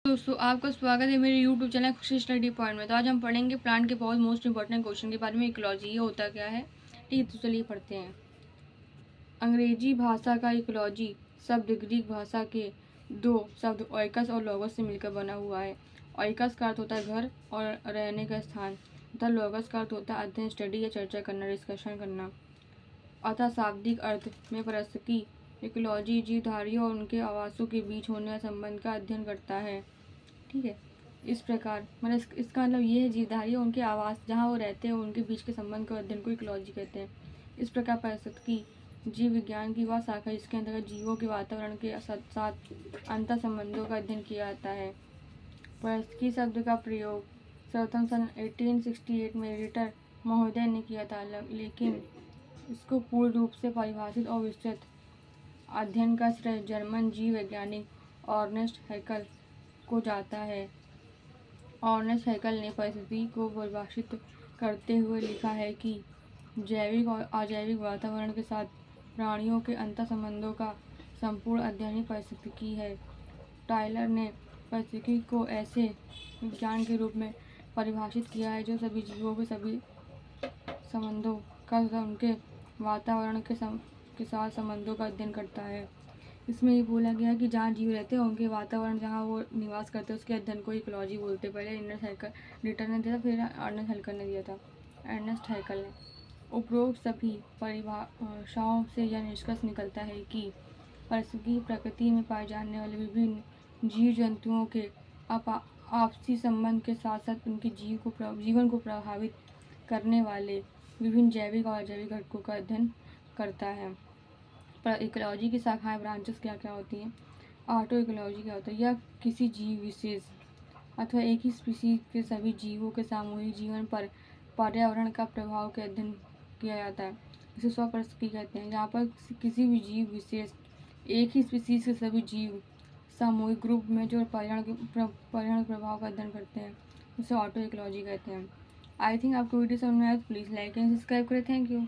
दोस्तों आपका स्वागत है मेरे YouTube चैनल खुशी स्टडी पॉइंट में। तो आज हम पढ़ेंगे प्लांट के बहुत मोस्ट इंपॉर्टेंट क्वेश्चन के बारे में। इकोलॉजी ये होता क्या है, ठीक है। तो चलिए पढ़ते हैं। अंग्रेजी भाषा का इकोलॉजी शब्द ग्रीक भाषा के दो शब्द ओइकस और लोगस से मिलकर बना हुआ है। ओइकस का अर्थ होता है घर और रहने का स्थान, तथा लोगस का अर्थ होता है अध्ययन, स्टडी या चर्चा करना, डिस्कशन करना। अतः शाब्दिक अर्थ में पारिस्थितिकी इकोलॉजी जीवधारियों और उनके आवासों के बीच होने वाले संबंध का अध्ययन करता है, ठीक है। इस प्रकार मतलब इसका मतलब ये है, जीवधारी उनके आवास जहाँ वो रहते हैं उनके बीच के संबंध को अध्ययन को इकोलॉजी कहते हैं। इस प्रकार पारिस्थितिकी जीव विज्ञान की वह शाखा जिसके अंतर्गत जीवों के वातावरण के साथ अंतर संबंधों का अध्ययन किया जाता है। पारिस्थितिकी शब्द का प्रयोग सर्वप्रथम सन 1868 में रिटर महोदय ने किया था, लेकिन इसको पूर्ण रूप से परिभाषित और विस्तृत अध्ययन का श्रेय जर्मन जीव वैज्ञानिक अर्नेस्ट हैकेल को जाता है। अर्नेस्ट हैकेल ने परिस्थिति को परिभाषित करते हुए लिखा है कि जैविक और अजैविक वातावरण के साथ प्राणियों के अंतर संबंधों का संपूर्ण अध्ययन ही पारिस्थितिकी है। टायलर ने पारिस्थितिकी को ऐसे विज्ञान के रूप में परिभाषित किया है जो सभी जीवों के सभी संबंधों का तथा उनके वातावरण के साथ संबंधों का अध्ययन करता है। इसमें ये बोला गया है कि जहाँ जीव रहते हैं उनके वातावरण जहाँ वो निवास करते हैं उसके अध्ययन को इकोलॉजी बोलते हैं। पहले रिटर ने दिया था, फिर अर्नेस्ट हैकेल ने दिया था। अर्नेस्ट हैकेल ने उपरोक्त सभी परिभाषाओं से यह निष्कर्ष निकलता है कि पारिस्थितिकी प्रकृति में पाए जाने वाले विभिन्न जीव जंतुओं के आपसी संबंध के साथ साथ उनके जीवन को प्रभावित करने वाले विभिन्न जैविक और अजैविक घटकों का अध्ययन करता है। पर इकोलॉजी की शाखाएं ब्रांचेस क्या क्या होती हैं। ऑटो इकोलॉजी क्या होता है, यह किसी जीव विशेष अथवा एक ही स्पीसीज के सभी जीवों के सामूहिक जीवन पर पर्यावरण का प्रभाव के अध्ययन किया जाता है। इसे स्वपारिस्थितिकी कहते हैं, जहाँ पर किसी भी जीव विशेष एक ही स्पीसीज के सभी जीव सामूहिक ग्रुप में जो पर्यावरण प्रभाव का अध्ययन करते हैं उसे ऑटो इकोलॉजी कहते हैं। आई थिंक आपको वीडियो समझ में आया तो प्लीज़ लाइक एंड सब्सक्राइब करें। Thank you.